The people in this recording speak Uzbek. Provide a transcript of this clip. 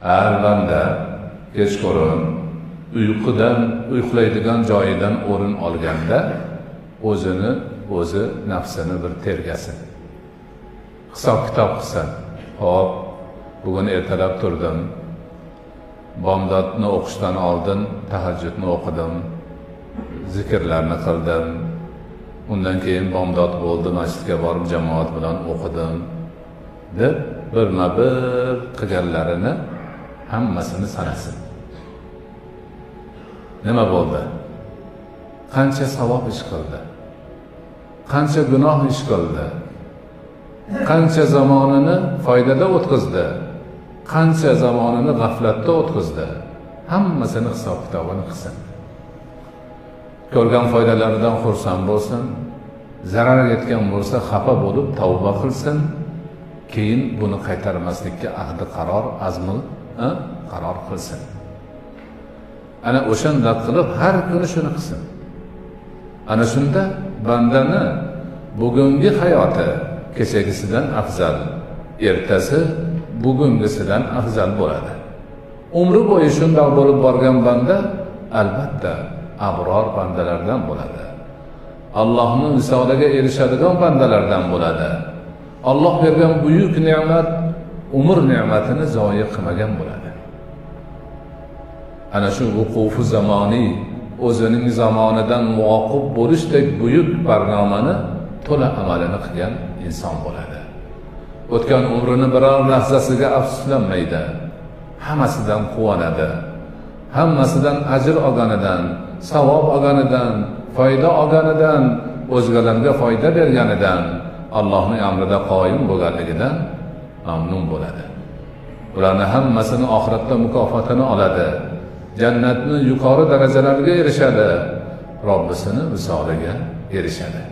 Eğer banda kechqurun uyqulaydigan joyidan o'rin olganda o'zi nafsini bir tergasin. Hisob kitob qilsin. Hop, bugun ertalab turdim. Bomdodni o'qishdan oldin tahajjudni o'qidim. Zikrlarni qildim. Undan keyin bomdod bo'ldi, masjidga borib jamoat bilan o'qidim. deb birma-bir qilganlarini hammasini sanasin. Nima bo'ldi? Qancha savob ish qildi? Qancha gunoh ish qildi? Qancha zamonini foydada o'tkazdi? Qancha zamonini g'aflatda o'tkazdi? Hammasini hisob-kitobini qilsin. Ko'rgan foydalaridan xursand bo'lsin. Zarar yetgan bo'lsa xafa bo'lib tavba qilsin. Keyin buni qaytarmaslikka ahdi qaror qilsin. Ana o'shanda qilib har kuni shuni qilsin. Ana shunda bandani bugungi hayoti kechagisidan afzal, ertasi bugungisidan afzal bo'ladi. Umri bo'yi shunday bo'lib borgan banda albatta abror bandalardan bo'ladi. Allohning visoliga erishadigan bandalardan bo'ladi. Alloh bergan buyuk ne'mat umr ne'matini zoya qilmagan bo'ladi. Ana shu vuqufi zamoniy o'zining zamonidan muvoqib bo'lishdek buyuk barnomani to'la amalini qilgan inson bo'ladi. O'tgan umrini biror lahzasiga afsuslanmaydi. Hammasidan quvonadi. Hammasidan ajr olganidan, savob olganidan, foyda olganidan, o'zgalarga foyda berganidan, Allohning amrida qoyim bo'lganligidan mamnun bo'ladi. Ularni hammasini oxiratda mukofotini oladi. Jannatning yuqori darajalariga erishadi. Robbisini visoliga erishadi.